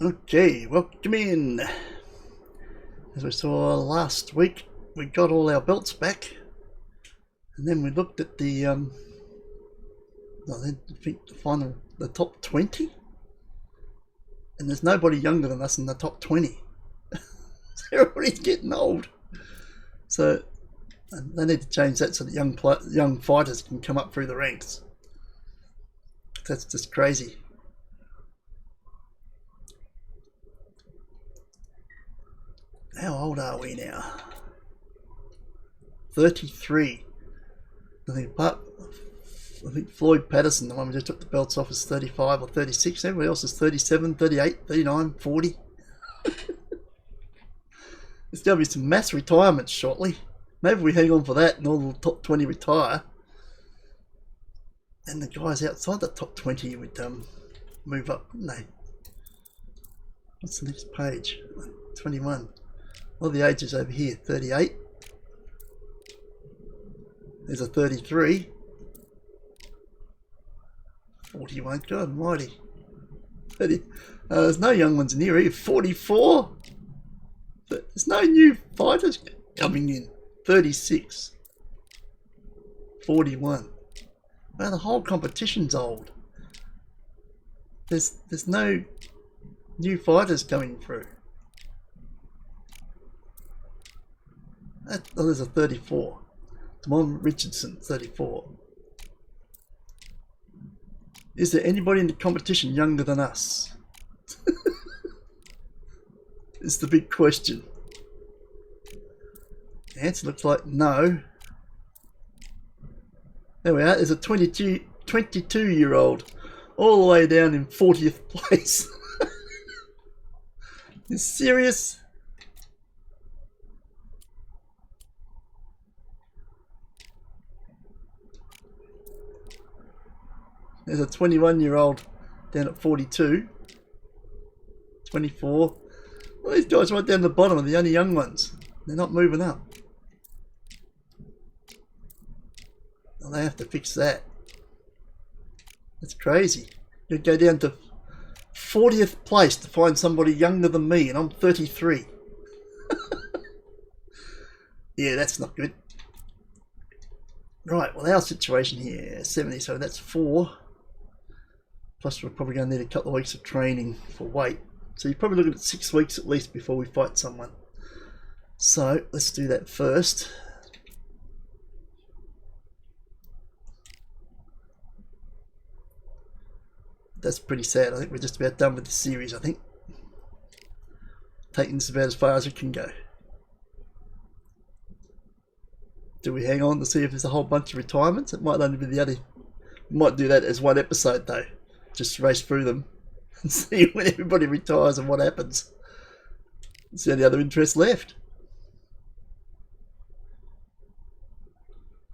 Okay, welcome in. As we saw last week, we got all our belts back, and then we looked at the I think the top 20, and there's nobody younger than us in the top 20. Everybody's getting old, so they need to change that so that young fighters can come up through the ranks. That's just crazy. How old are we now? 33. I think Floyd Patterson, the one we just took the belts off, is 35 or 36. Everybody else is 37, 38, 39, 40. There's going to be some mass retirements shortly. Maybe we hang on for that and all the top 20 retire. And the guys outside the top 20 would move up, wouldn't they? What's the next page? 21. Well, the ages over here, 38. There's a 33. 41, God almighty. 30. There's no young ones in here either. 44. There's no new fighters coming in. 36. 41. Well, the whole competition's old. There's no new fighters coming through. Oh, there's a 34. Damon Richardson, 34. Is there anybody in the competition younger than us? It's the big question. The answer looks like no. There we are. There's a 22-year-old all the way down in 40th place. You serious? There's a 21-year-old down at 42. 24. Well, these guys right down the bottom are the only young ones. They're not moving up. Well, they have to fix that. That's crazy. You go down to 40th place to find somebody younger than me, and I'm 33. Yeah, that's not good. Right, well, our situation here, 70, so that's 4. Plus, we're probably going to need a couple of weeks of training for weight. So you're probably looking at 6 weeks at least before we fight someone. So let's do that first. That's pretty sad. I think we're just about done with the series, I think. Taking this about as far as we can go. Do we hang on to see if there's a whole bunch of retirements? It might only be the other. We might do that as one episode though. Just race through them and see when everybody retires and what happens. It's the only other interest left.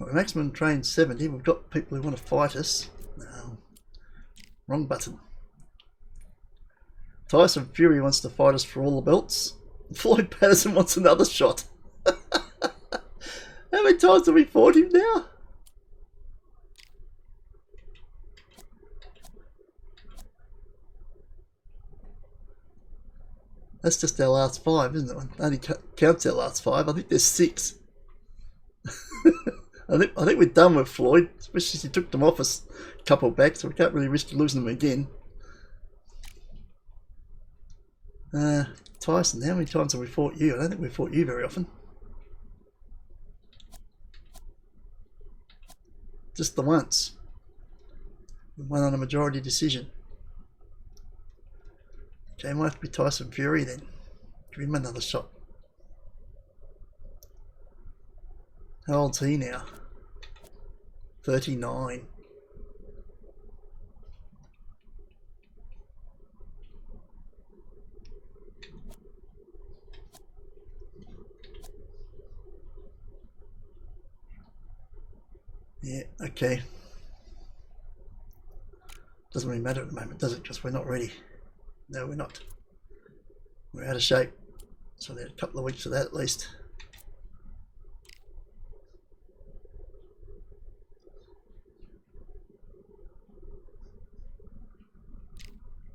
Well, maximum train 70. We've got people who want to fight us. No. Wrong button. Tyson Fury wants to fight us for all the belts. Floyd Patterson wants another shot. How many times have we fought him now? That's just our last 5, isn't it? It only counts our last 5. I think there's 6. I think we're done with Floyd, especially since he took them off us a couple back, so we can't really risk losing them again. Tyson, how many times have we fought you? I don't think we've fought you very often. Just the once. We won on a majority decision. Okay, might have to be Tyson Fury then. Give him another shot. How old's he now? 39. Yeah, okay. Doesn't really matter at the moment, does it? Because we're not ready. No, we're not. We're out of shape. So there's a couple of weeks of that at least.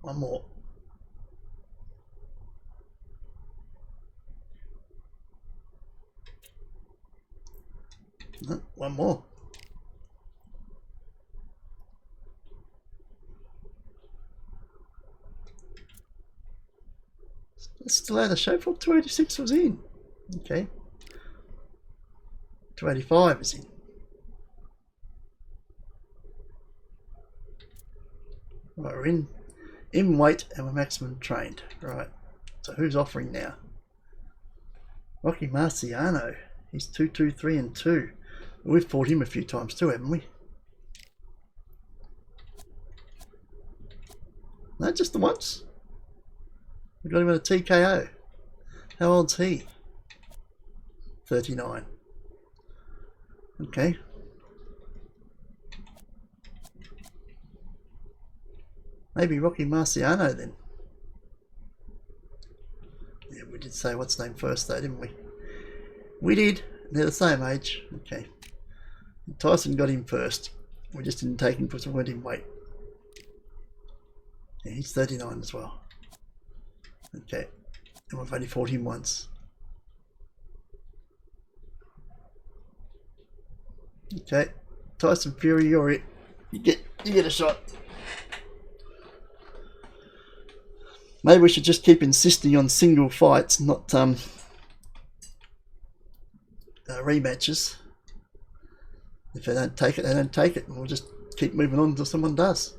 One more. one more. It's still out of shape. 286 was in. Okay. 285 is in. Right, we're in weight and we're maximum trained. Right. So who's offering now? Rocky Marciano. He's 223 and 2. We've fought him a few times too, haven't we? No, just the once. We got him at a TKO. How old's he? 39. Okay. Maybe Rocky Marciano then. Yeah, we did say what's name first though, didn't we? We did. They're the same age. Okay. Tyson got him first. We just didn't take him because we weren't in weight. Yeah, he's 39 as well. Okay. And we've only fought him once. Okay. Tyson Fury, you're it. You get a shot. Maybe we should just keep insisting on single fights, not rematches. If they don't take it, they don't take it, and we'll just keep moving on until someone does.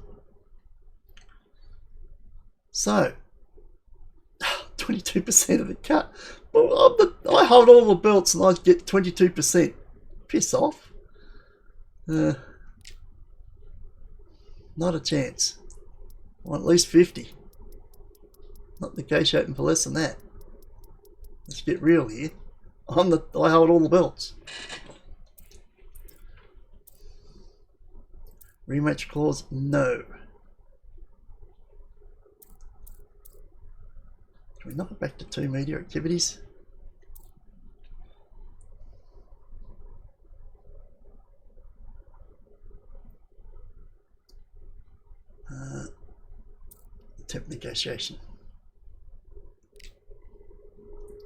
So, 22% of the cut. Well, I hold all the belts and I get 22%. Piss off. Not a chance. I want at least 50. Not negotiating for less than that. Let's get real here. I hold all the belts. Rematch clause, no. Can we knock it back to 2 media activities? Temp negotiation.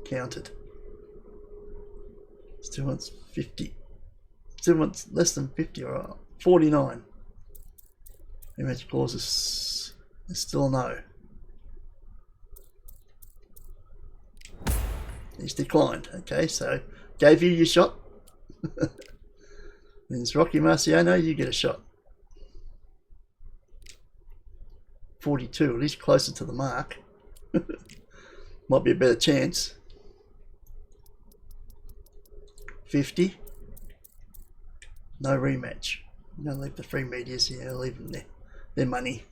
Counted. Still wants 50. Still wants less than 50 or 49. Rematch clause is still no. He's declined. Okay, so gave you your shot. Then it's Rocky Marciano, you get a shot. 42, at least closer to the mark. Might be a better chance. 50. No rematch. I'm going to leave the free medias here. I'll leave them there. Their money.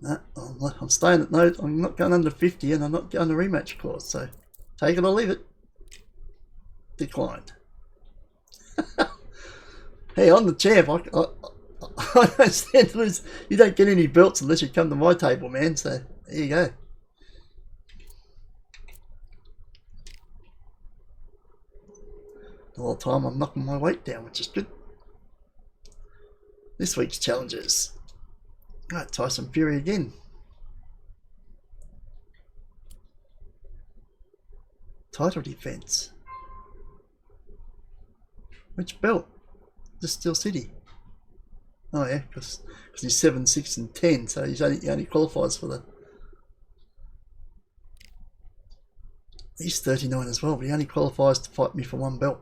No, I'm staying at no. I'm not going under 50 and I'm not going to rematch clause. So take it or leave it. Declined. Hey, I'm the champ. I don't stand to lose. You don't get any belts unless you come to my table, man. So there you go. All the time I'm knocking my weight down, which is good. This week's challenges. Right, Tyson Fury again. Title defense. Which belt? Just Steel City. Oh yeah, because he's 7, 6, and 10, so he only qualifies for the. He's 39 as well, but he only qualifies to fight me for 1 belt.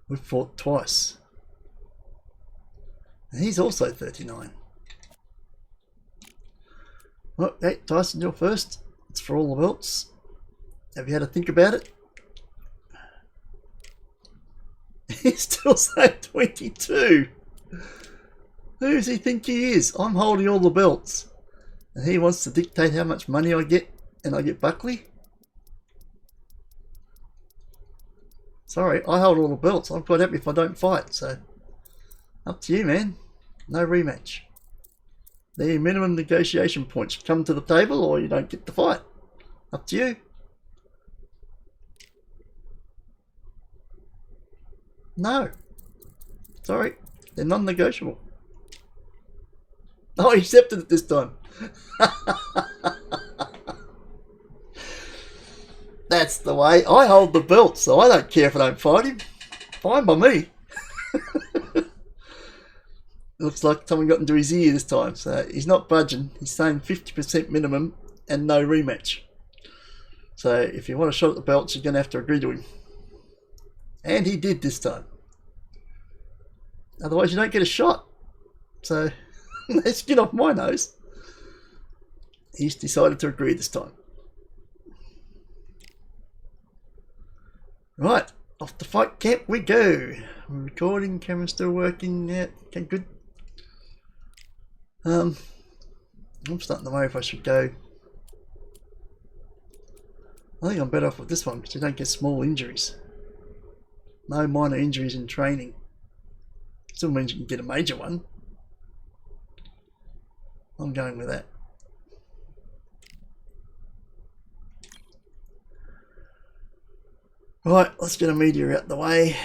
We've fought twice. And he's also 39. Well, hey, Tyson, you're first. It's for all the belts. Have you had a think about it? He's still saying 22. Who does he think he is? I'm holding all the belts. And he wants to dictate how much money I get, and I get Buckley? Sorry, I hold all the belts. I'm quite happy if I don't fight, so up to you, man. No rematch. The minimum negotiation points. Come to the table or you don't get the fight. Up to you. No. Sorry, they're non-negotiable. Oh, he accepted it this time. That's the way. I hold the belt, so I don't care if I don't fight him. Fine by me. Looks like someone got into his ear this time, so he's not budging. He's saying 50% minimum and no rematch. So if you want a shot at the belts, you're going to have to agree to him. And he did this time. Otherwise you don't get a shot. So let's get off my nose. He's decided to agree this time. Right, off to fight camp we go. We're recording, camera's still working. Yeah, okay, good. I'm starting to worry if I should go. I think I'm better off with this one because you don't get small injuries. No minor injuries in training. Still means you can get a major one. I'm going with that. Right, let's get a meteor out the way.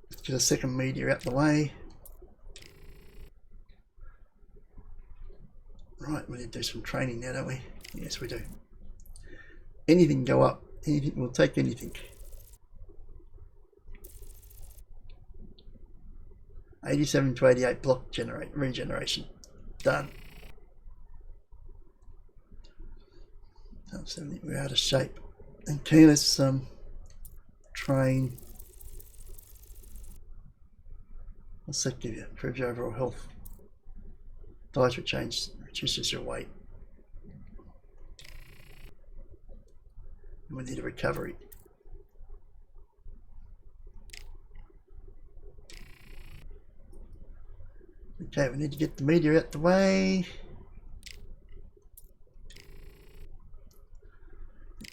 Let's get a second meteor out the way. Right, we need to do some training now, don't we? Yes, we do. Anything go up. Anything, we'll take anything. 87 to 88 block regeneration. Done. 70, we're out of shape. Okay, let's train. What's that give you? Improves your overall health. Dietary change reduces your weight. And we need a recovery. Okay, we need to get the meteor out the way.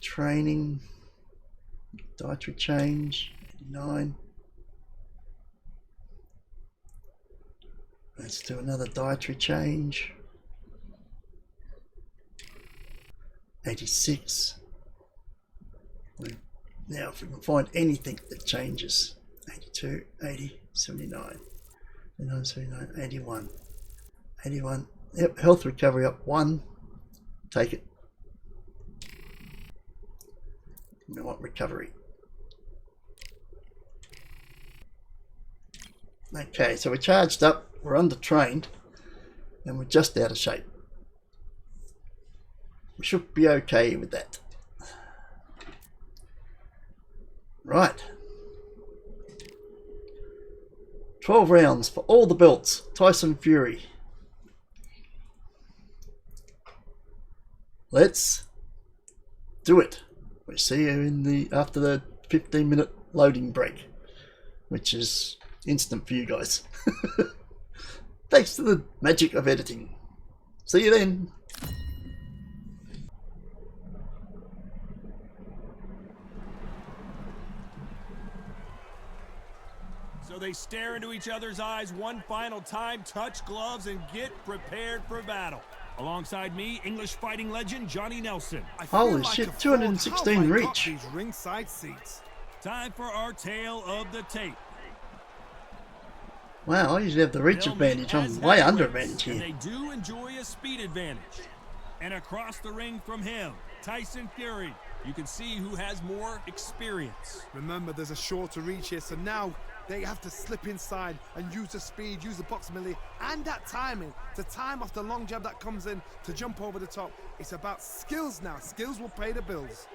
Training. Dietary change. 89. Let's do another dietary change. 86. Now if we can find anything that changes. 82, 80, 79. 79, 79, 81. 81. Yep, health recovery up 1. Take it. We want recovery. Okay, so we're charged up, we're undertrained, and we're just out of shape. We should be okay with that. Right. 12 rounds for all the belts. Tyson Fury. Let's do it. We'll see you in the after the 15-minute loading break, which is instant for you guys. Thanks to the magic of editing. See you then. So they stare into each other's eyes one final time, touch gloves, and get prepared for battle. Alongside me, English fighting legend Johnny Nelson. Holy shit, 216 reach. These ringside seats. Time for our tale of the tape. Wow, I usually have the reach advantage. I'm way under advantage here. And they do enjoy a speed advantage. And across the ring from him, Tyson Fury. You can see who has more experience. Remember, there's a shorter reach here, so now they have to slip inside and use the speed, use the proximity, and that timing to time off the long jab that comes in to jump over the top. It's about skills now. Skills will pay the bills.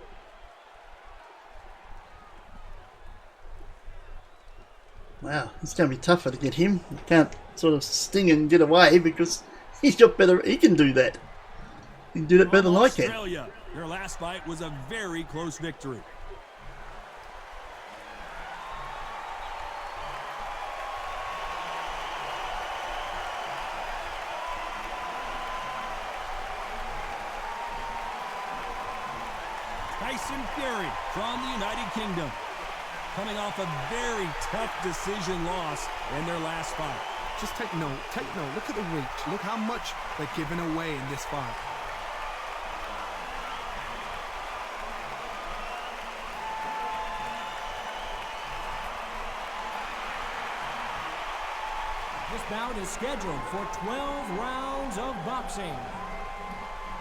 Wow, it's going to be tougher to get him. You can't sort of sting and get away because he's got better. He can do that. He can do that better than I can. Australia, their last fight was a very close victory. Tyson Fury from the United Kingdom, coming off a very tough decision loss in their last fight. Just take note, look at the reach, look how much they're giving away in this fight. This bout is scheduled for 12 rounds of boxing.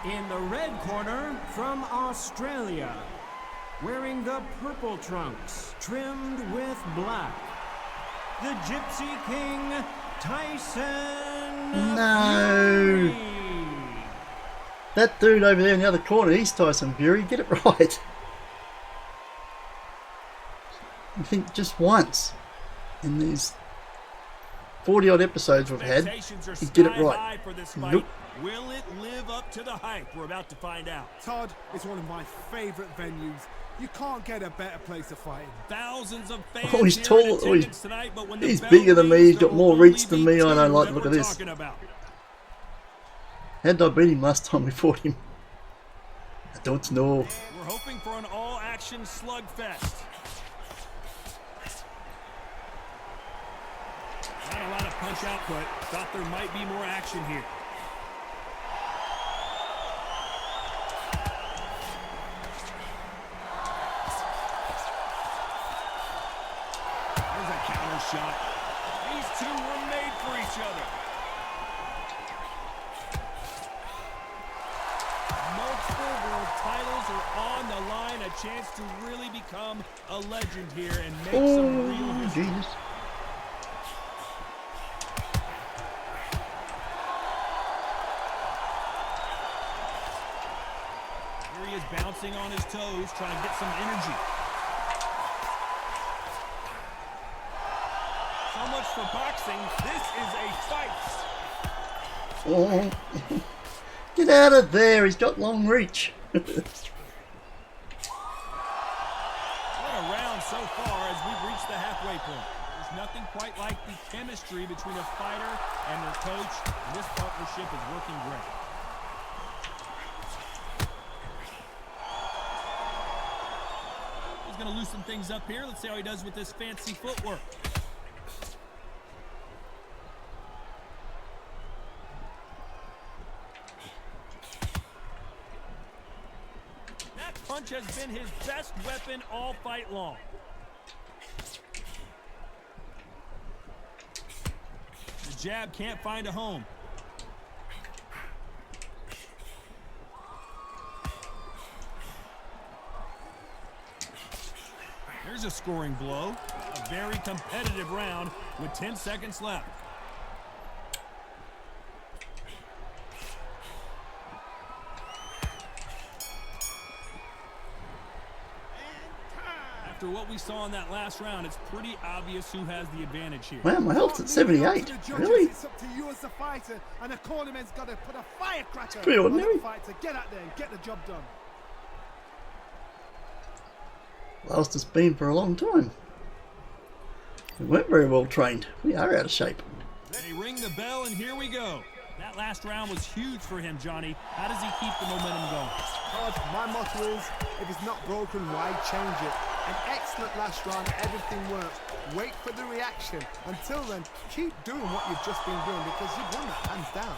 In the red corner, from Australia, wearing the purple trunks, trimmed with black, the Gypsy King, Tyson No. Fury. That dude over there in the other corner, he's Tyson Fury. Get it right. I think just once in these 40-odd episodes we've had, he did it right. Nope. Will it live up to the hype? We're about to find out. Todd is one of my favourite venues. You can't get a better place to fight in. Thousands of fans Oh, he's here tall. in Oh, attendance tonight, but when the he's bell bigger than me. rings, He's got there more will reach only than be me. I don't two like that the look we're of this. talking about. How did I beat him last time we fought him? I don't know. We're hoping for an all-action slugfest. Not a lot of punch output. Thought there might be more action here. There's a counter shot. These two were made for each other. Multiple world titles are on the line. A chance to really become a legend here and make some real Oh, history. Jesus. Here he is bouncing on his toes, trying to get some energy. So much for boxing. This is a fight. Oh. Get out of there. He's got long reach. What a round so far as we've reached the halfway point. There's nothing quite like the chemistry between a fighter and their coach, and this partnership is working great. He's going to loosen things up here. Let's see how he does with this fancy footwork. That punch has been his best weapon all fight long. The jab can't find a home. There's a scoring blow. A very competitive round with 10 seconds left. After what we saw in that last round, it's pretty obvious who has the advantage here. Wow, my health's at 78. Judges, Really? it's up to you as the fighter, and the cornerman's got to put a firecracker pretty on ordinary. the fight to get out there and get the job done. Last it's been for a long time. We weren't very well trained. We are out of shape. They ring the bell, and here we go. That last round was huge for him, Johnny. How does he keep the momentum going? Todd, my motto is, if it's not broken, why change it? An excellent last round, everything works. Wait for the reaction. Until then, keep doing what you've just been doing because you've won that hands down.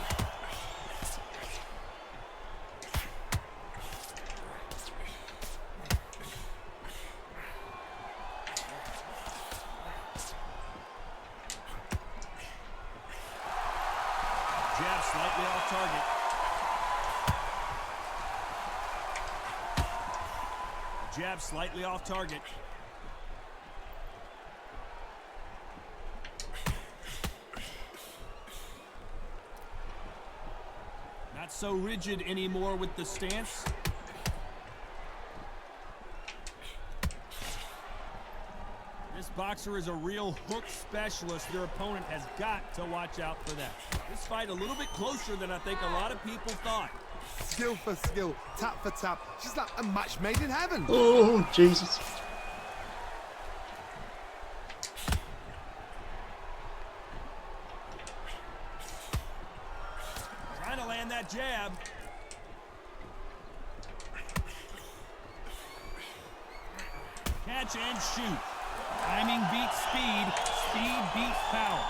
Jab slightly off target. Jab slightly off target. Not so rigid anymore with the stance. This boxer is a real hook specialist. Their opponent has got to watch out for that. This fight a little bit closer than I think a lot of people thought. Skill for skill, tap for tap. She's like a match made in heaven. Oh, Jesus. Trying to land that jab. Catch and shoot. Timing beats speed. Speed beats power.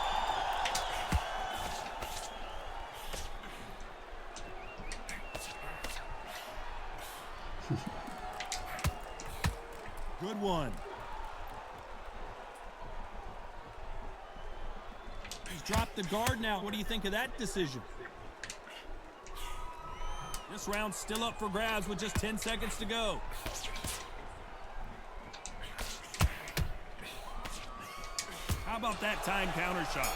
Good one. He's dropped the guard now. What do you think of that decision? This round's still up for grabs with just 10 seconds to go. How about that time counter shot?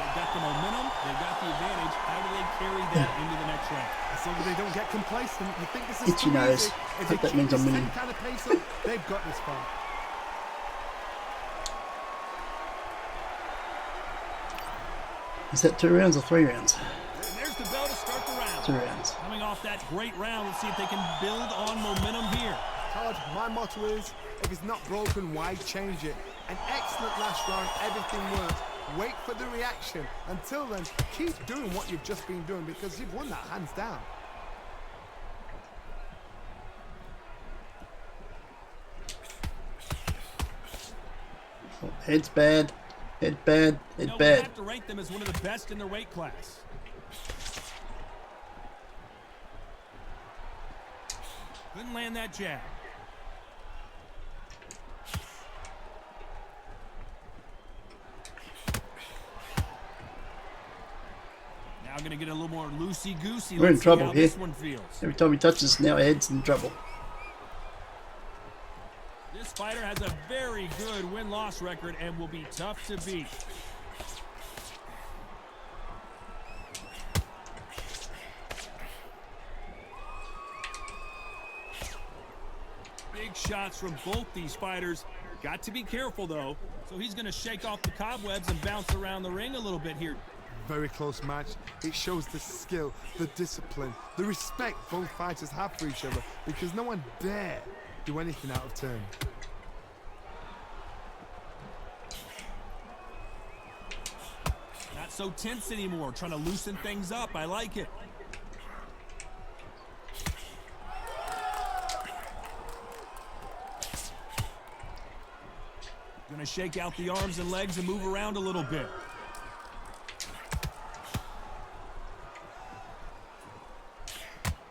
They've got the momentum, they've got the advantage. How do they carry that into the next round? As long as they don't get complacent, you think this is Itchy too nose. easy. If Hope they that keep means I'm this winning. same kind of pace up, they've got this far. Is that 2 rounds or 3 rounds? And there's the bell to start the round. 2 rounds. Coming off that great round, let's see if they can build on momentum here. Todd, my motto is, if it's not broken, why change it? An excellent last round, everything works. Wait for the reaction. Until then, keep doing what you've just been doing because you've won that hands down. Oh, head's bad. Head bad. Head We bad. have to rank them as one of the best in their weight class. Couldn't land that jab. Now going to get a little more loosey-goosey. We're in Let's see trouble how here. this one feels. Every time he touches, now our head's in trouble. This fighter has a very good win-loss record and will be tough to beat. Big shots from both these fighters. Got to be careful, though. So he's going to shake off the cobwebs and bounce around the ring a little bit here. Very close match. It shows the skill, the discipline, the respect both fighters have for each other because no one dare do anything out of turn. Not so tense anymore, trying to loosen things up. I like it. Gonna shake out the arms and legs and move around a little bit.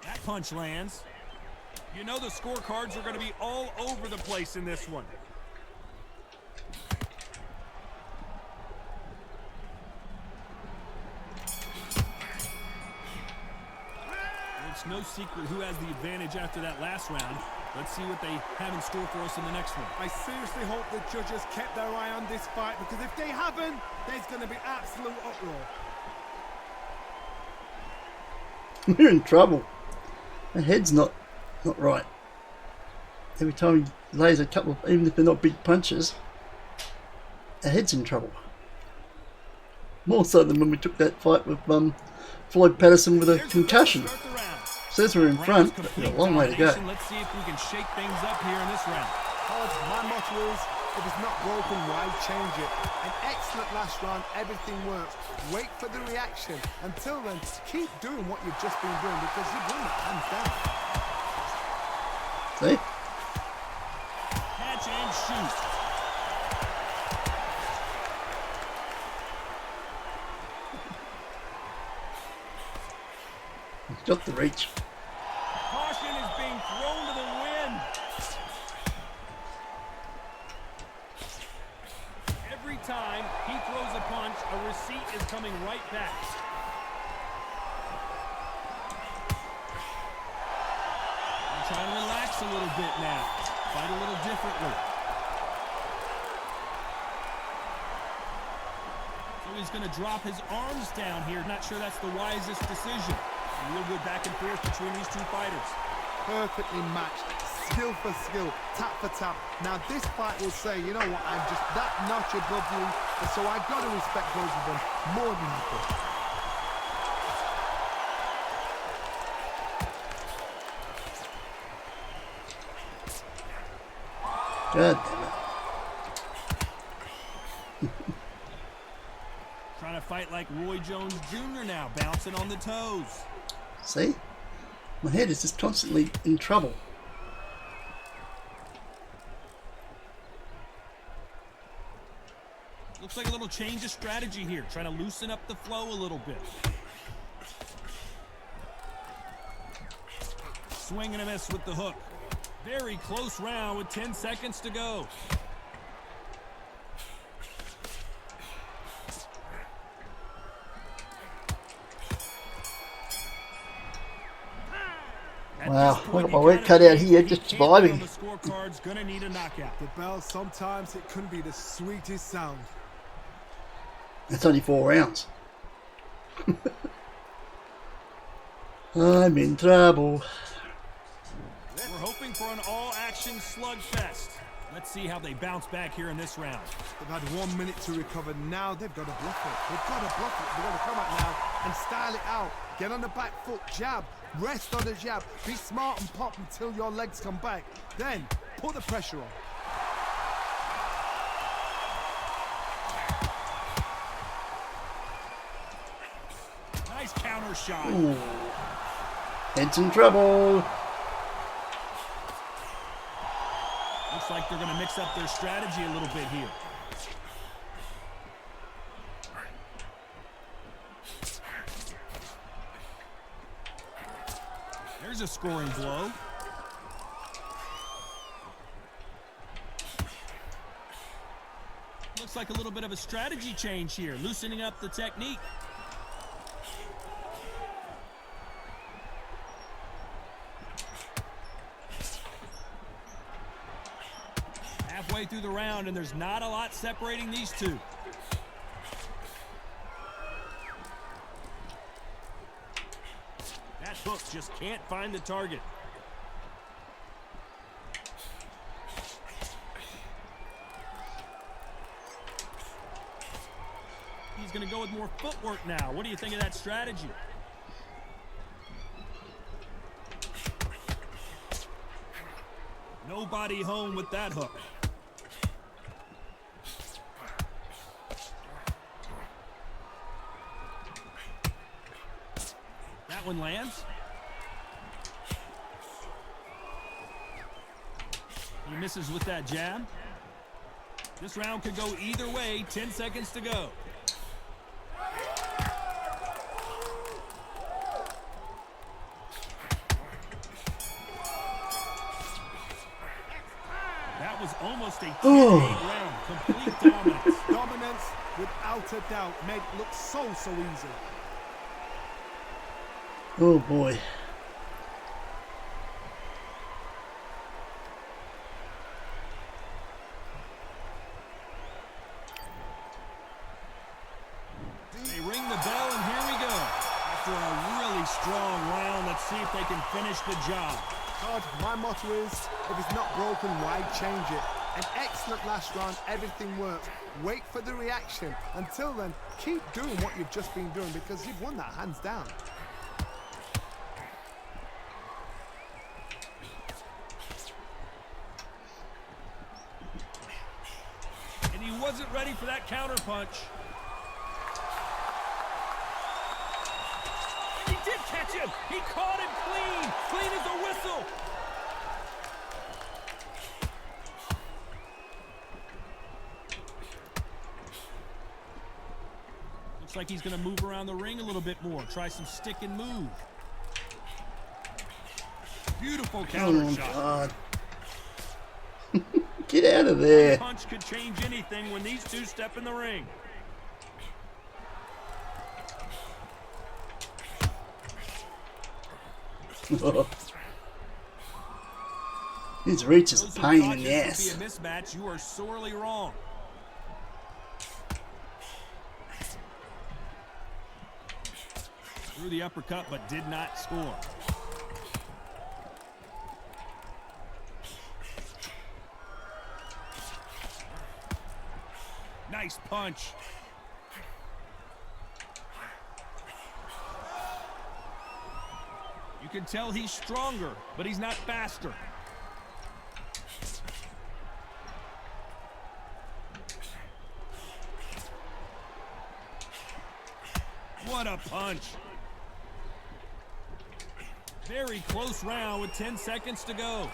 That punch lands. You know the scorecards are gonna be all over the place in this one. It's no secret who has the advantage after that last round. Let's see what they have in store for us in the next one. I seriously hope the judges kept their eye on this fight because if they haven't, there's going to be absolute uproar. We're in trouble. Our head's not right. Every time he lays a couple of, even if they're not big punches, our head's in trouble. More so than when we took that fight with Floyd Patterson with a concussion. Says we're in front, but we've got a long way to go. Let's see if we can shake things up here in this round. Todd, my motto is, if it's not broken, why change it? An excellent last round, everything works. Wait for the reaction. Until then, keep doing what you've just been doing because you've won that hands down. See? Catch and shoot. He's got the reach. Caution is being thrown to the wind. Every time he throws a punch, a receipt is coming right back. I'm trying to relax a little bit now. Fight a little differently. So he's going to drop his arms down here. Not sure that's the wisest decision. A real good back and forth between these two fighters. Perfectly matched, skill for skill, tap for tap. Now this fight will say, you know what, I'm just that notch above you, and so I've got to respect both of them more than equal. God damn it. Trying to fight like Roy Jones Jr. now, bouncing on the toes. See? My head is just constantly in trouble. Looks like a little change of strategy here, trying to loosen up the flow a little bit. Swing and a miss with the hook. Very close round with 10 seconds to go. Wow, I got my work cut out here, just surviving. The scorecard's gonna need a knockout. The bell, sometimes it can be the sweetest sound. It's only 4 rounds. I'm in trouble. We're hoping for an all-action slugfest. Let's see how they bounce back here in this round. They've had 1 minute to recover. Now they've got to bluff it. They've got to bluff it. They've got to come out now and style it out. Get on the back foot, jab. Rest on the jab. Be smart and pop until your legs come back. Then put the pressure on. Nice counter shot. Ooh. Head's in trouble. Looks like they're going to mix up their strategy a little bit here. There's a scoring blow. Looks like a little bit of a strategy change here, loosening up the technique. Halfway through the round, and there's not a lot separating these two. That hook just can't find the target. He's going to go with more footwork now. What do you think of that strategy? Nobody home with that hook. That one lands. He misses with that jab. This round could go either way. 10 seconds to go. That was almost a 10-8 round. Complete dominance. Dominance, without a doubt, made it look so easy. Oh boy. They ring the bell, and here we go. After a really strong round, let's see if they can finish the job. God, my motto is, if it's not broken, why change it? An excellent last round, everything worked. Wait for the reaction. Until then, keep doing what you've just been doing because you've won that hands down. And he wasn't ready for that counter punch. He did catch him. He caught him clean. Clean as a whistle. Looks like he's going to move around the ring a little bit more. Try some stick and move. Beautiful counter shot. God. Get out of there. One punch could change anything when these two step in the ring. His reach is a Those who pain thought in the this would ass. be a mismatch, you are sorely wrong. Threw the uppercut but did not score. Nice punch. You can tell he's stronger, but he's not faster. What a punch. Very close round with 10 seconds to go.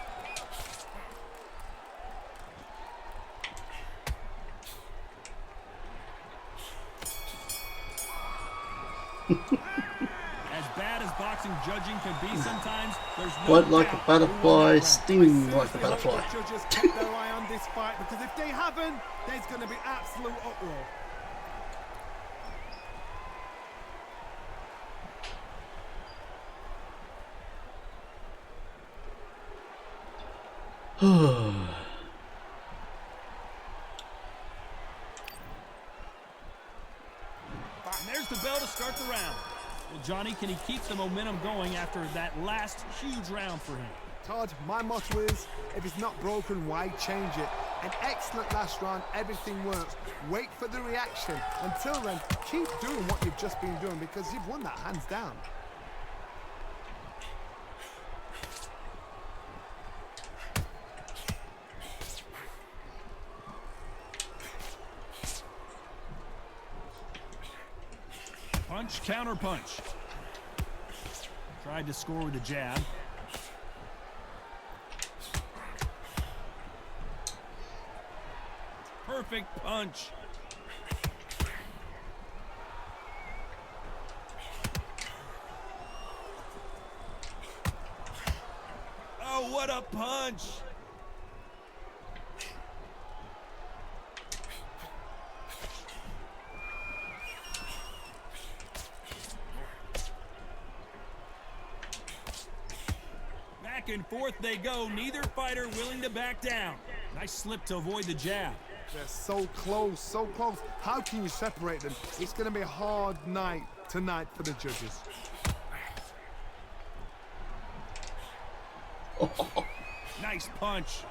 As bad as boxing judging can be sometimes, there's no Fight like a doubt butterfly, who sting like a butterfly. The judges keep their eye on this fight because if they haven't, there's going to be absolute uproar. And there's the bell to start the round. Well, Johnny, can he keep the momentum going after that last huge round for him? Todd, my motto is, if it's not broken, why change it? An excellent last round, everything works. Wait for the reaction. Until then, keep doing what you've just been doing because you've won that hands down. Punch, counter punch. Tried to score with a jab. Perfect punch. Oh, what a punch. Back and forth they go. Neither fighter willing to back down. Nice slip to avoid the jab. They're so close, so close. How can you separate them? It's going to be a hard night tonight for the judges. Nice punch.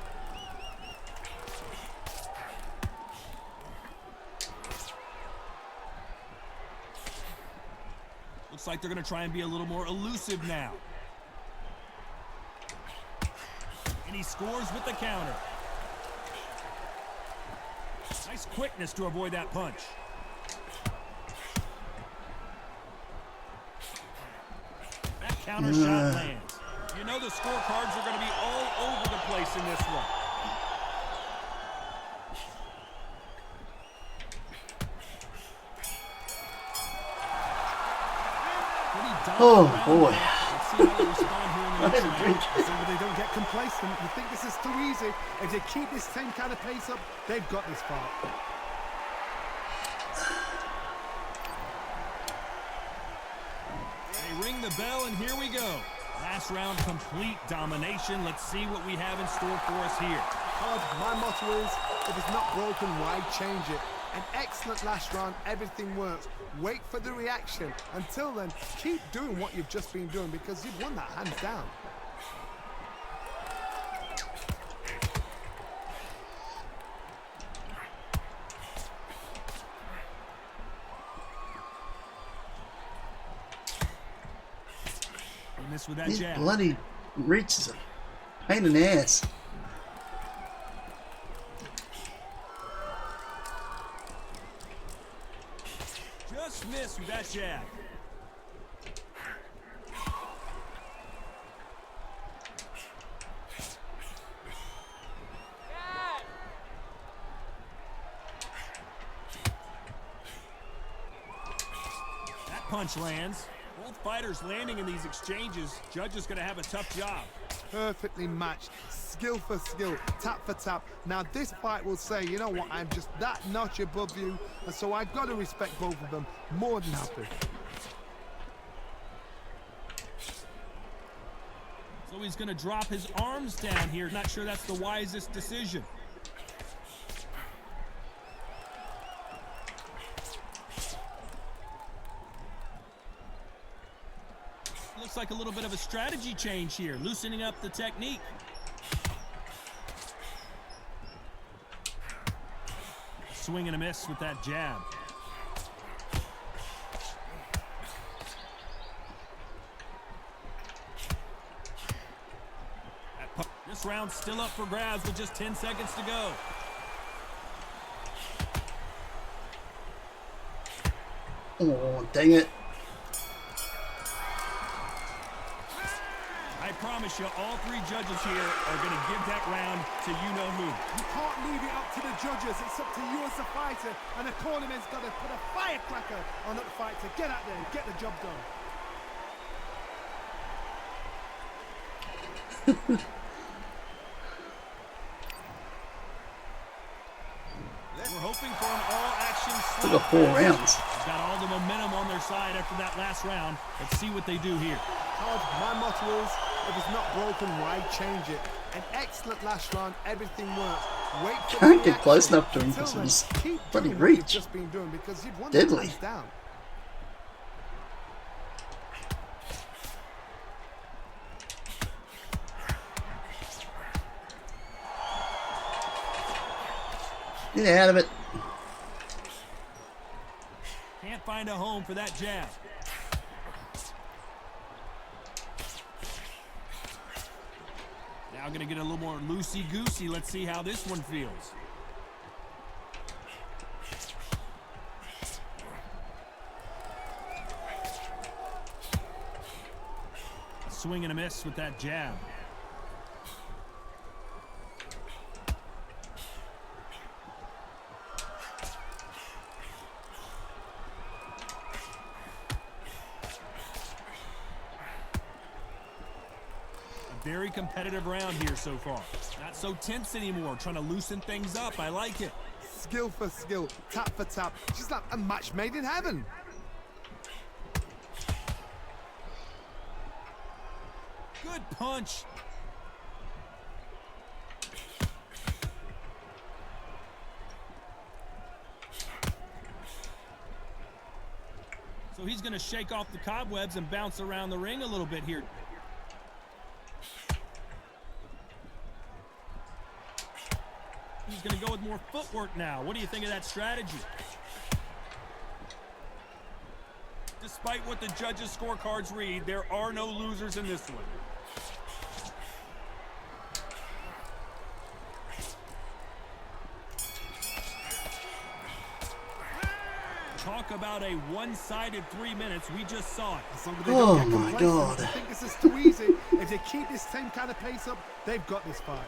Looks like they're going to try and be a little more elusive now. And he scores with the counter. Nice quickness to avoid that punch. That counter shot lands. You know the scorecards are going to be all over the place in this one. Oh boy. Let's see how they respond here in the next round. So they don't get complacent. You think this is too easy. If they keep this same kind of pace up, they've got this far. They ring the bell, and here we go. Last round, complete domination. Let's see what we have in store for us here. Todd, my motto is, if it's not broken, why change it? An excellent last round, everything works. Wait for the reaction. Until then, keep doing what you've just been doing because you've won that hands down. He missed with that These jab. bloody reaches are pain in the ass. Just missed with that jab. That punch lands. Both fighters landing in these exchanges. Judge is going to have a tough job. Perfectly matched, skill for skill, tap for tap. Now this fight will say, you know what, I'm just that notch above you, and so I've got to respect both of them more than happy. So he's going to drop his arms down here. Not sure that's the wisest decision. Looks like a little bit of a strategy change here, loosening up the technique. Swing and a miss with that jab. This round's still up for grabs with just 10 seconds to go. Oh, dang it. I promise you, all three judges here are going to give that round to you-know-who. You can't leave it up to the judges. It's up to you as a fighter, and the cornerman's got to put a firecracker on that fight to get out there and get the job done. We're hoping for an all-action Still got 4 rounds. Got all the momentum on their side after that last round. Let's see what they do here. Todd, my motto is, if it's not broken, why change it? An excellent last round. Everything works. Wait for Can't the get close reaction. enough to him Until because of then, his keep bloody doing what you've reach. just been doing because you've won Deadly. the hands down. Get out of it. Can't find a home for that jab. Now going to get a little more loosey-goosey. Let's see how this one feels. A swing and a miss with that jab. Very competitive round here so far. Not so tense anymore. Trying to loosen things up. I like it. Skill for skill, tap for tap. Just like a match made in heaven. Good punch. So he's going to shake off the cobwebs and bounce around the ring a little bit here. He's going to go with more footwork now. What do you think of that strategy? Despite what the judges' scorecards read, there are no losers in this one. Talk about a one-sided 3 minutes. We just saw it. As long as they don't get my complacent, God. I think this is too easy. If they keep this same kind of pace up, they've got this fight.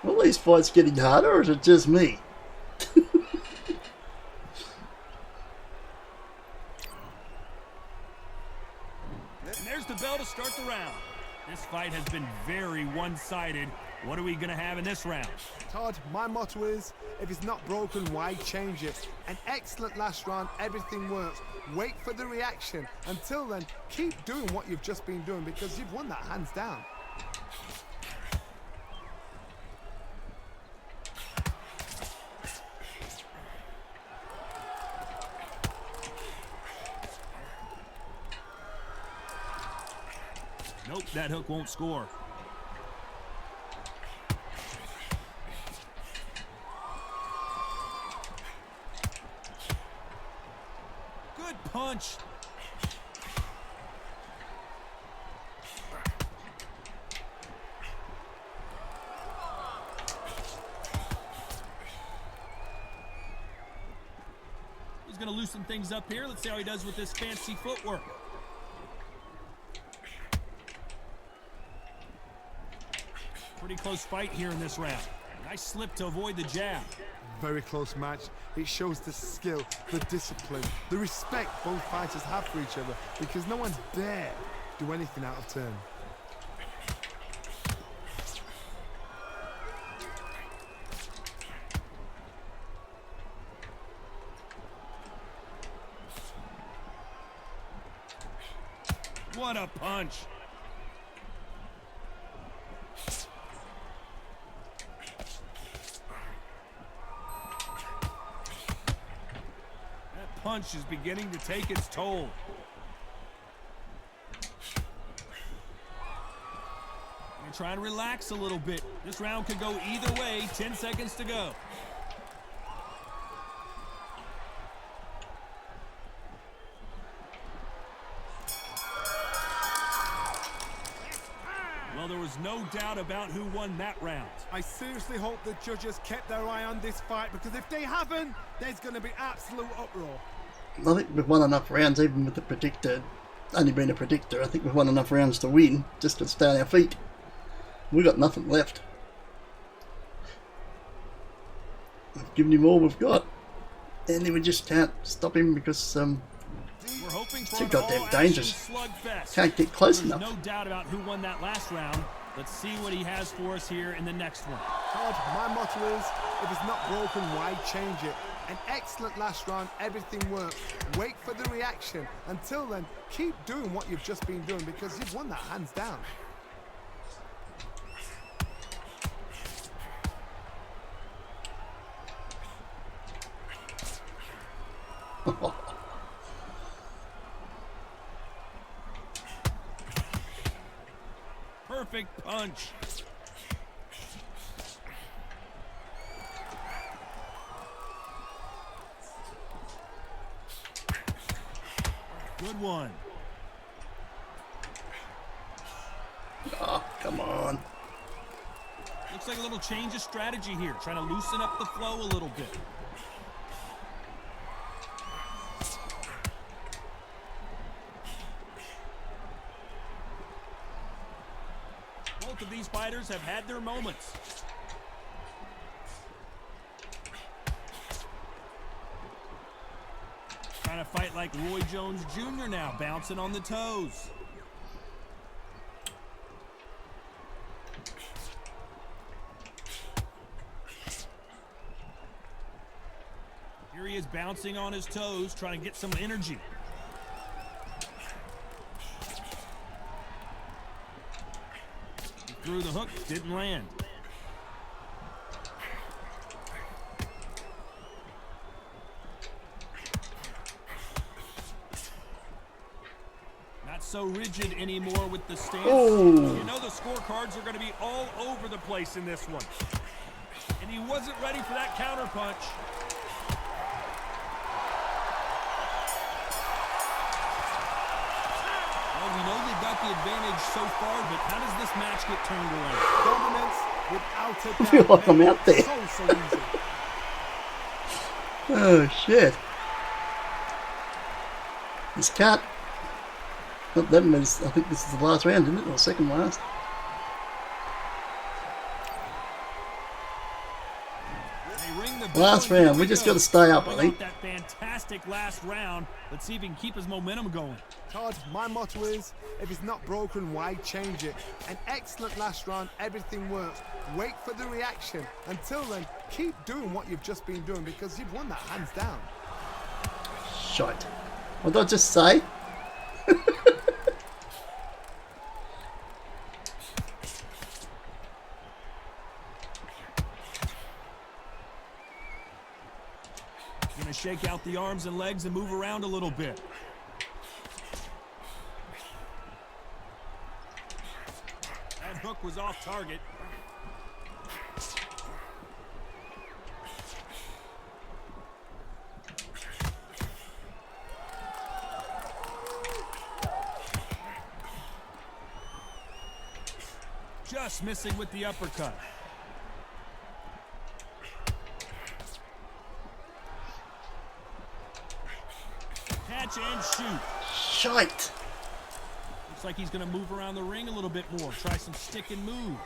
Are these fights getting harder, or is it just me? And there's the bell to start the round. This fight has been very one-sided. What are we going to have in this round? Todd, my motto is, if it's not broken, why change it? An excellent last round, everything works. Wait for the reaction. Until then, keep doing what you've just been doing because you've won that hands down. Nope, that hook won't score. Good punch. He's going to loosen things up here. Let's see how he does with this fancy footwork. Pretty close fight here in this round. Nice slip to avoid the jab. Very close match. It shows the skill, the discipline, the respect both fighters have for each other because no one's dare do anything out of turn. What a punch. That punch is beginning to take its toll. I'm trying to relax a little bit. This round could go either way. 10 seconds to go. Well, there was no doubt about who won that round. I seriously hope the judges kept their eye on this fight because if they haven't, there's going to be absolute uproar. I think we've won enough rounds, even with the predictor only being a predictor. I think we've won enough rounds to win, just to stay on our feet. We've got nothing left. We've given him all we've got, and then we just can't stop him because We're hoping for too an goddamn all-action dangerous. slugfest. Can't get close There's enough. no doubt about who won that last round. Let's see what he has for us here in the next one. Todd, my motto is, If it's not broken, why change it? An excellent last round, everything worked. Wait for the reaction. Until then, keep doing what you've just been doing because you've won that hands down. Perfect punch. Good one. Oh, come on. Looks like a little change of strategy here, trying to loosen up the flow a little bit. Both of these fighters have had their moments. Trying to fight like Roy Jones Jr. now, bouncing on the toes. Here he is bouncing on his toes, trying to get some energy. He threw the hook, didn't land. Not so rigid anymore with the stance. Oh. You know the scorecards are going to be all over the place in this one. And he wasn't ready for that counter punch. Well, we know they've got the advantage so far, but how does this match get turned around? Dominance without a doubt. I feel like I'm out there. So easy. Oh, shit. This cat. Oh, that means, I think this is the last round, isn't it? Or second last. They ring the bell. Last Here round. We just go. got to stay up, I Coming think. off that fantastic last round. Let's see if he can keep his momentum going. Todd, my motto is, if it's not broken, why change it? An excellent last round, everything worked. Wait for the reaction. Until then, keep doing what you've just been doing because you've won that hands down. Shite. What did I just say? Gonna shake out the arms and legs and move around a little bit. That hook was off target. Just missing with the uppercut. Catch and shoot. Shite. Looks like he's going to move around the ring a little bit more. Try some stick and move.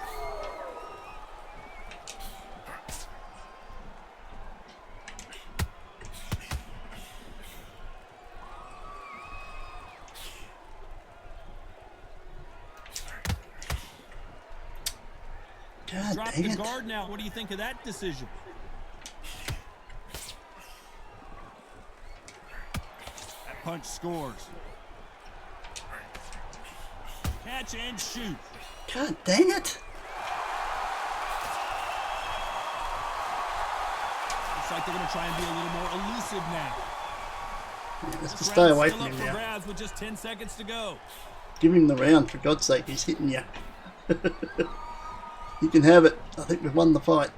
God Drop dang the it. guard now. What do you think of that decision? That punch scores. Catch and shoot. God dang it. Looks like they're going to try and be a little more elusive now. Yeah, let's This just stay away round's from still him up for now. grabs with just 10 seconds to go. Give him the round, for God's sake. He's hitting you. You can have it. I think we've won the fight.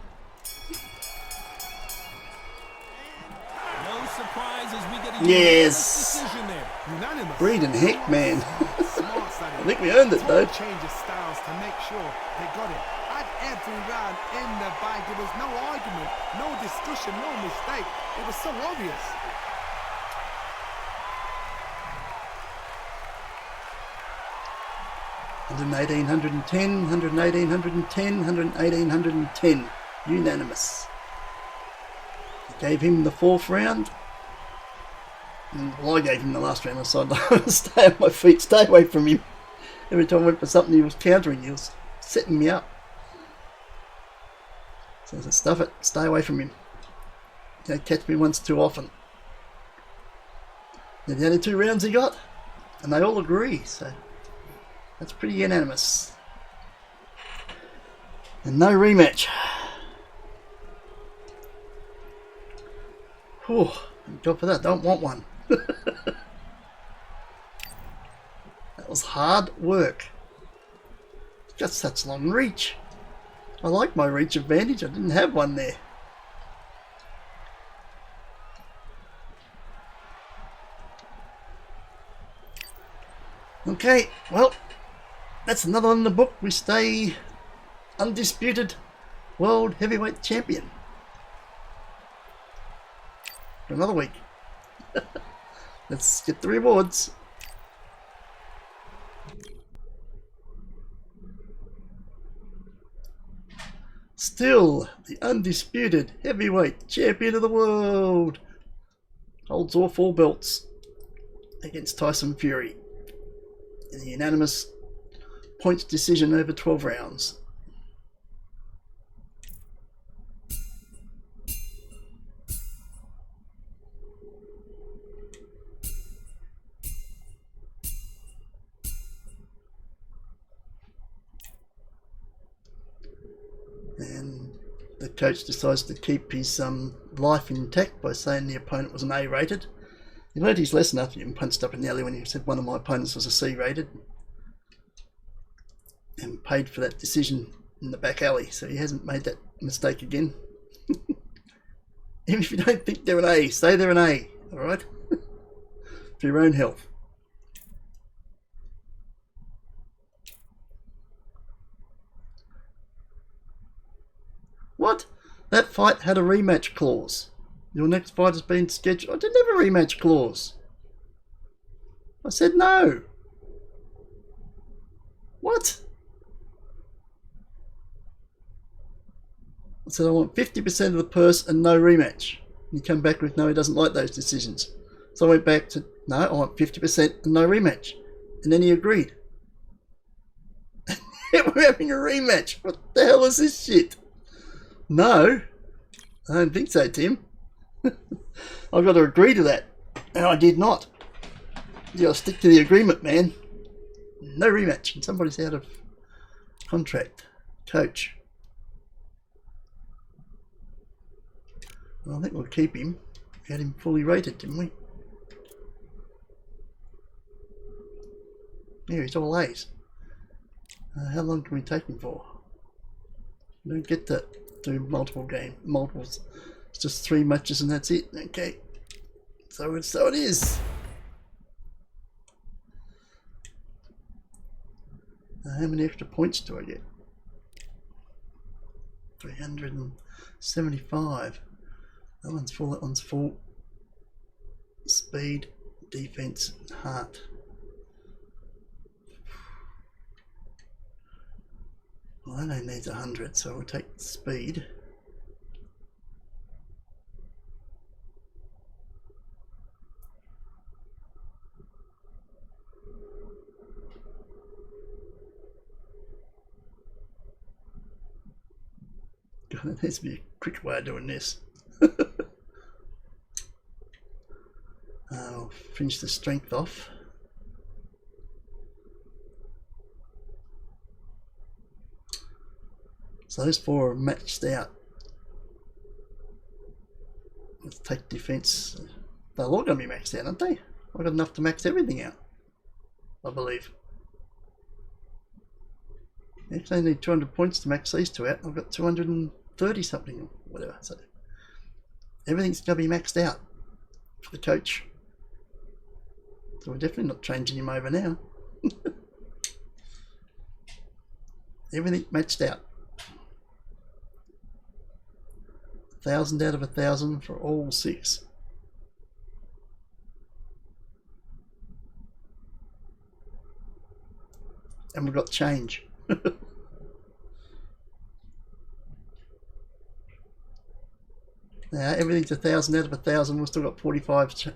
No surprises. We get a Yes. unanimous decision there. Unanimous. Breeding heck, man. Smart, Sonny. I think we earned it, though. Change of styles to make sure they got it. Had every round in the bag. There was no argument, no discussion, no mistake. It was so obvious. $118, $110, $118, $110, $118, $110. Unanimous. I gave him the fourth round. Well, I gave him the last round. I said, stay on my feet, stay away from him. Every time I went for something, he was countering, he was setting me up. So I said, stuff it, stay away from him. You don't catch me once too often. They're the only 2 rounds he got, and they all agree, so that's pretty unanimous. And no rematch. Whew, thank God for that, don't want one. That was hard work. It's got such long reach. I like my reach advantage, I didn't have one there. Okay, well, that's another one in the book. We stay undisputed world heavyweight champion for another week. Let's get the rewards. Still the undisputed heavyweight champion of the world. Holds all 4 belts against Tyson Fury in a unanimous points decision over 12 rounds. And the coach decides to keep his life intact by saying the opponent was an A rated. He learned his lesson after getting punched up in the alley when he said one of my opponents was a C rated. And paid for that decision in the back alley, so he hasn't made that mistake again. Even if you don't think they're an A, say they're an A, alright? For your own health. What? That fight had a rematch clause. Your next fight has been scheduled. I didn't have a rematch clause. I said no. What? I said I want 50% of the purse and no rematch. And he came back with no, he doesn't like those decisions. So I went back to no, I want 50% and no rematch. And then he agreed. We're having a rematch. What the hell is this shit? No, I don't think so, Tim. I've got to agree to that. And I did not. You gotta stick to the agreement, man. No rematch. And somebody's out of contract. Coach. Well, I think we'll keep him. We had him fully rated, didn't we? Yeah, he's all A's. How long can we take him for? We don't get to do multiples. It's just 3 matches and that's it. Okay. So it is. How many extra points do I get? 375. That one's full, that one's full. Speed, defense, heart. Well, that only needs 100, so we'll take speed. God, there needs to be a quick way of doing this. I'll finish the strength off. So those 4 are matched out. Let's take defense. They're all going to be maxed out, aren't they? I've got enough to max everything out, I believe. Actually, I need 200 points to max these 2 out. I've got 230 something or whatever. So everything's going to be maxed out for the coach. So we're definitely not changing him over now. Everything matched out. 1,000 out of 1,000 for all 6. And we've got change. Now everything's 1,000 out of 1,000. We've still got 45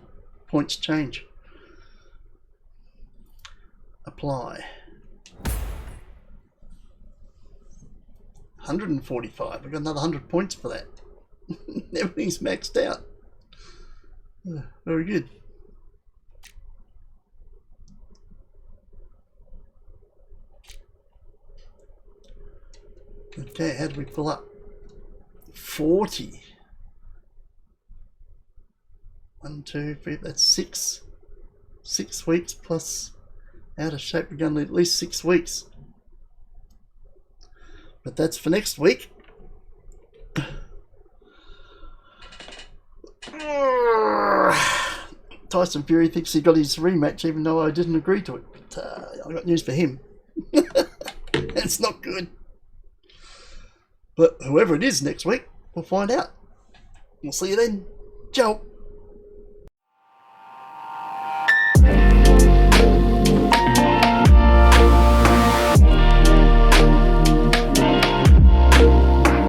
points change. Apply. 145. I've got another 100 points for that. Everything's maxed out. Very good. Okay, how do we pull up? 40. 1, 2, 3, that's 6. 6 weeks plus out of shape. We're going to at least 6 weeks. But that's for next week. Tyson Fury thinks he got his rematch even though I didn't agree to it. But I got news for him. It's not good. But whoever it is next week, we'll find out. We'll see you then. Ciao.